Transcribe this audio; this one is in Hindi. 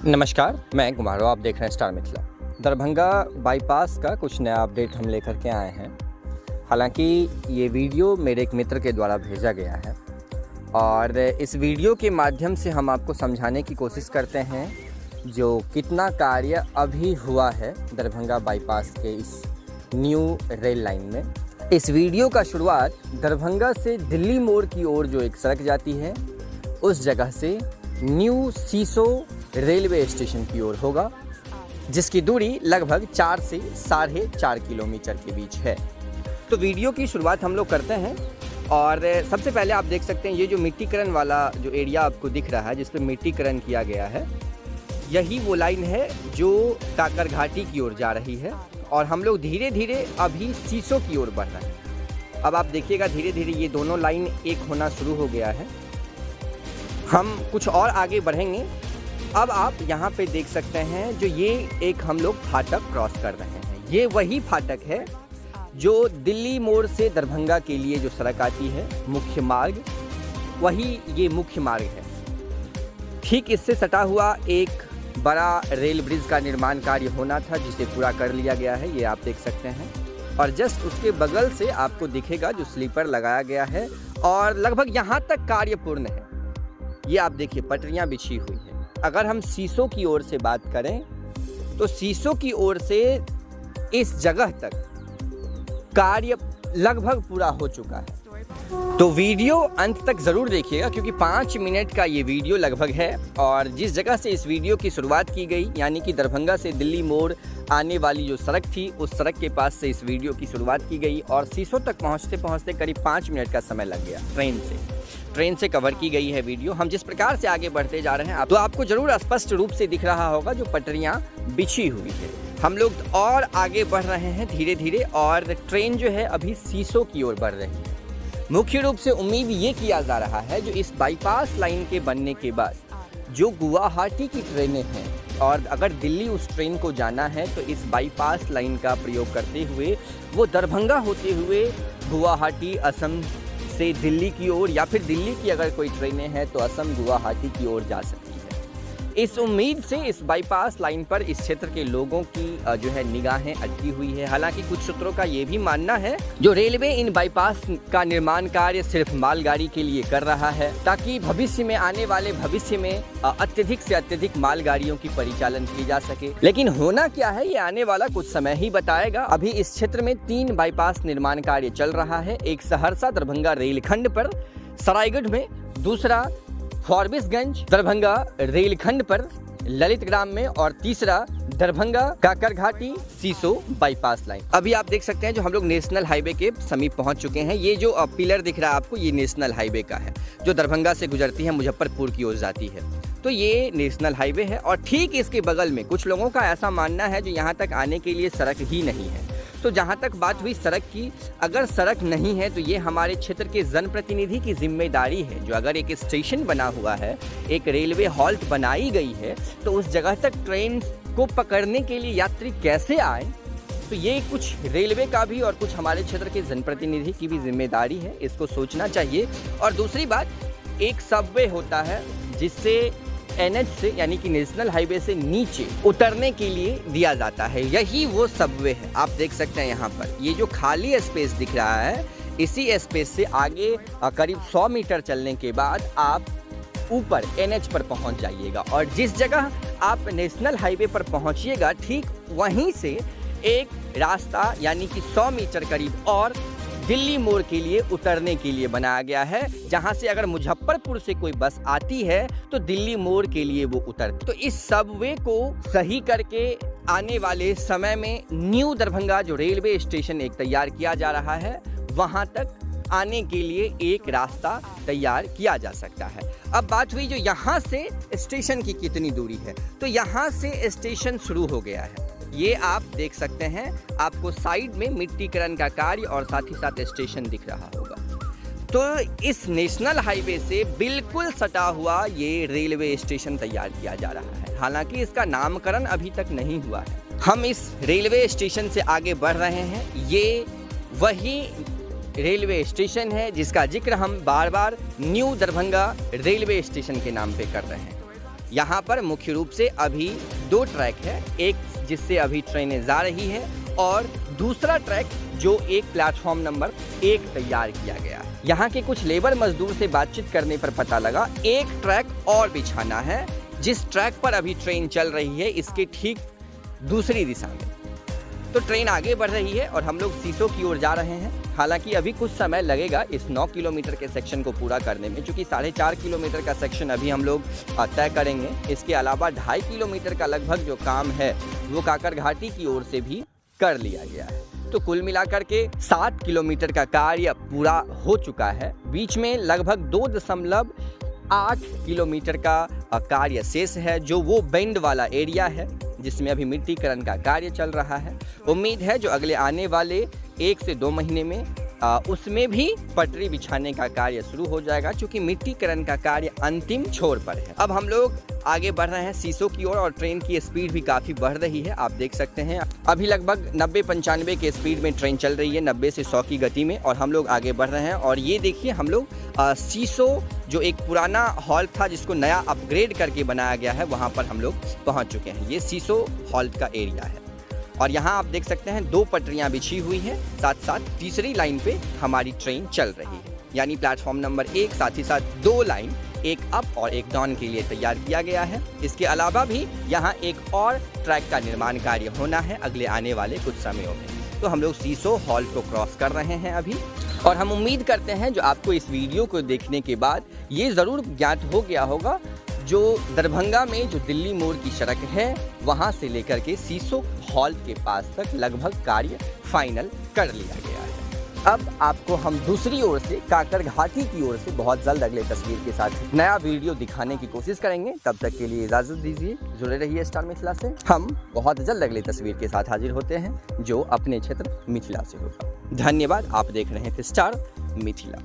नमस्कार, मैं कुमार, आप देख रहे हैं स्टार मिथिला। दरभंगा बाईपास का कुछ नया अपडेट हम लेकर के आए हैं। हालांकि ये वीडियो मेरे एक मित्र के द्वारा भेजा गया है और इस वीडियो के माध्यम से हम आपको समझाने की कोशिश करते हैं जो कितना कार्य अभी हुआ है दरभंगा बाईपास के इस न्यू रेल लाइन में। इस वीडियो का शुरुआत दरभंगा से दिल्ली मोड़ की ओर जो एक सड़क जाती है उस जगह से न्यू सीसो रेलवे स्टेशन की ओर होगा, जिसकी दूरी लगभग 4 से 4.5 किलोमीटर के बीच है। तो वीडियो की शुरुआत हम लोग करते हैं और सबसे पहले आप देख सकते हैं ये जो मिट्टीकरण वाला जो एरिया आपको दिख रहा है जिस पे मिट्टीकरण किया गया है, यही वो लाइन है जो काकर घाटी की ओर जा रही है और हम लोग धीरे धीरे अभी सीसो की ओर बढ़ रहे हैं। अब आप देखिएगा धीरे धीरे ये दोनों लाइन एक होना शुरू हो गया है। हम कुछ और आगे बढ़ेंगे। अब आप यहाँ पे देख सकते हैं जो ये एक हम लोग फाटक क्रॉस कर रहे हैं, ये वही फाटक है जो दिल्ली मोड़ से दरभंगा के लिए जो सड़क आती है मुख्य मार्ग, वही ये मुख्य मार्ग है। ठीक इससे सटा हुआ एक बड़ा रेल ब्रिज का निर्माण कार्य होना था जिसे पूरा कर लिया गया है, ये आप देख सकते हैं। और जस्ट उसके बगल से आपको दिखेगा जो स्लीपर लगाया गया है और लगभग यहाँ तक कार्य पूर्ण है। ये आप देखिए पटरियाँ बिछी हुई है। अगर हम सीसो की ओर से बात करें तो सीसो की ओर से इस जगह तक कार्य लगभग पूरा हो चुका है। तो वीडियो अंत तक ज़रूर देखिएगा क्योंकि 5 मिनट का ये वीडियो लगभग है और जिस जगह से इस वीडियो की शुरुआत की गई यानी कि दरभंगा से दिल्ली मोड़ आने वाली जो सड़क थी उस सड़क के पास से इस वीडियो की शुरुआत की गई और सीसो तक पहुंचते पहुंचते करीब 5 मिनट का समय लग गया। ट्रेन से कवर की गई है वीडियो। हम जिस प्रकार से आगे बढ़ते जा रहे हैं तो आपको जरूर स्पष्ट रूप से दिख रहा होगा जो पटरियां बिछी हुई है। हम लोग और आगे बढ़ रहे हैं धीरे धीरे और ट्रेन जो है अभी सीसो की ओर बढ़ रही है। मुख्य रूप से उम्मीद ये किया जा रहा है जो इस बाईपास लाइन के बनने के बाद जो गुवाहाटी की ट्रेनें हैं और अगर दिल्ली उस ट्रेन को जाना है तो इस बाईपास लाइन का प्रयोग करते हुए वो दरभंगा होते हुए गुवाहाटी असम से दिल्ली की ओर या फिर दिल्ली की अगर कोई ट्रेनें हैं तो असम गुवाहाटी की ओर जा सकती है। इस उम्मीद से इस बाईपास लाइन पर इस क्षेत्र के लोगों की जो है निगाहें अटकी हुई है। हालांकि कुछ सूत्रों का ये भी मानना है जो रेलवे इन बाईपास का निर्माण कार्य सिर्फ मालगाड़ी के लिए कर रहा है ताकि भविष्य में आने वाले भविष्य में अत्यधिक से अत्यधिक मालगाड़ियों की परिचालन की जा सके। लेकिन होना क्या है ये आने वाला कुछ समय ही बताएगा। अभी इस क्षेत्र में 3 बाईपास निर्माण कार्य चल रहा है, एक सहरसा दरभंगा रेलखंड पर सरायगढ़ में, दूसरा फॉरबिसगंज दरभंगा रेलखंड पर ललित ग्राम में और तीसरा दरभंगा काकर घाटी सीसो बाईपास लाइन। अभी आप देख सकते हैं जो हम लोग नेशनल हाईवे के समीप पहुंच चुके हैं। ये जो पिलर दिख रहा है आपको ये नेशनल हाईवे का है जो दरभंगा से गुजरती है मुजफ्फरपुर की ओर जाती है। तो ये नेशनल हाईवे है और ठीक इसके बगल में कुछ लोगों का ऐसा मानना है जो यहाँ तक आने के लिए सड़क ही नहीं है। तो जहाँ तक बात हुई सड़क की, अगर सड़क नहीं है तो ये हमारे क्षेत्र के जनप्रतिनिधि की जिम्मेदारी है जो अगर एक स्टेशन बना हुआ है, एक रेलवे हॉल्ट बनाई गई है तो उस जगह तक ट्रेन को पकड़ने के लिए यात्री कैसे आए, तो ये कुछ रेलवे का भी और कुछ हमारे क्षेत्र के जनप्रतिनिधि की भी जिम्मेदारी है, इसको सोचना चाहिए। और दूसरी बात, एक सबवे होता है जिससे NH से यानी कि नेशनल हाईवे से नीचे उतरने के लिए दिया जाता है, यही वो सबवे है। आप देख सकते हैं यहाँ पर ये जो खाली स्पेस दिख रहा है, इसी स्पेस से आगे करीब 100 मीटर चलने के बाद आप ऊपर NH पर पहुँच जाइएगा और जिस जगह आप नेशनल हाईवे पर पहुँचिएगा ठीक वहीं से एक रास्ता यानी कि 100 मीटर करीब और दिल्ली मोड़ के लिए उतरने के लिए बनाया गया है, जहां से अगर मुजफ्फरपुर से कोई बस आती है तो दिल्ली मोड़ के लिए वो उतरती। तो इस सबवे को सही करके आने वाले समय में न्यू दरभंगा जो रेलवे स्टेशन एक तैयार किया जा रहा है वहां तक आने के लिए एक रास्ता तैयार किया जा सकता है। अब बात हुई जो यहाँ से स्टेशन की कितनी दूरी है, तो यहाँ से स्टेशन शुरू हो गया है। ये आप देख सकते हैं, आपको साइड में मिट्टीकरण का कार्य और साथ ही साथ स्टेशन दिख रहा होगा। तो इस नेशनल हाईवे से बिल्कुल सटा हुआ ये रेलवे स्टेशन तैयार किया जा रहा है। हालांकि इसका नामकरण अभी तक नहीं हुआ है। हम इस रेलवे स्टेशन से आगे बढ़ रहे हैं। ये वही रेलवे स्टेशन है जिसका जिक्र हम बार बार न्यू दरभंगा रेलवे स्टेशन के नाम पे कर रहे हैं। यहाँ पर मुख्य रूप से अभी 2 ट्रैक है, एक जिससे अभी ट्रेनें जा रही है और दूसरा ट्रैक जो एक प्लेटफॉर्म नंबर 1 तैयार किया गया है। यहाँ के कुछ लेबर मजदूर से बातचीत करने पर पता लगा एक ट्रैक और बिछाना है, जिस ट्रैक पर अभी ट्रेन चल रही है इसके ठीक दूसरी दिशा में। तो ट्रेन आगे बढ़ रही है और हम लोग सीसो की ओर जा रहे हैं। हालांकि अभी कुछ समय लगेगा इस 9 किलोमीटर के सेक्शन को पूरा करने में, क्योंकि 4.5 किलोमीटर का सेक्शन अभी हम लोग तय करेंगे। इसके अलावा 2.5 किलोमीटर का लगभग जो काम है वो काकर घाटी की ओर से भी कर लिया गया है। तो कुल मिलाकर के 7 किलोमीटर का कार्य पूरा हो चुका है। बीच में लगभग 2.8 किलोमीटर का कार्य शेष है, जो वो बेंड वाला एरिया है जिसमें अभी मिट्टीकरण का कार्य चल रहा है। उम्मीद है जो अगले आने वाले 1 से 2 महीने में उसमें भी पटरी बिछाने का कार्य शुरू हो जाएगा, क्योंकि मिट्टीकरण का कार्य अंतिम छोर पर है। अब हम लोग आगे बढ़ रहे हैं सीसो की ओर और ट्रेन की स्पीड भी काफ़ी बढ़ रही है। आप देख सकते हैं अभी लगभग 90-95 के स्पीड में ट्रेन चल रही है, 90 से 100 की गति में, और हम लोग आगे बढ़ रहे हैं। और ये देखिए हम लोग सीसो जो एक पुराना हॉल था जिसको नया अपग्रेड करके बनाया गया है, वहाँ पर हम लोग पहुँच चुके हैं। ये सीसो हॉल का एरिया है और यहाँ आप देख सकते हैं 2 पटरियाँ बिछी हुई हैं, साथ साथ तीसरी लाइन पे हमारी ट्रेन चल रही है, यानी प्लेटफॉर्म नंबर 1, साथ ही साथ 2 लाइन, एक अप और एक डाउन के लिए तैयार किया गया है। इसके अलावा भी यहाँ एक और ट्रैक का निर्माण कार्य होना है अगले आने वाले कुछ समयों में। तो हम लोग सीसो हॉल को क्रॉस कर रहे हैं अभी, और हम उम्मीद करते हैं जो आपको इस वीडियो को देखने के बाद ये ज़रूर ज्ञात हो गया होगा, जो दरभंगा में जो दिल्ली मोड़ की सड़क है वहाँ से लेकर के सीसो हॉल के पास तक लगभग कार्य फाइनल कर लिया गया है। अब आपको हम दूसरी ओर से काकर घाटी की ओर से बहुत जल्द अगले तस्वीर के साथ नया वीडियो दिखाने की कोशिश करेंगे। तब तक के लिए इजाज़त दीजिए, जुड़े रहिए स्टार मिथिला से। हम बहुत जल्द अगली तस्वीर के साथ हाजिर होते हैं जो अपने क्षेत्र मिथिला से होगा। धन्यवाद। आप देख रहे थे स्टार मिथिला।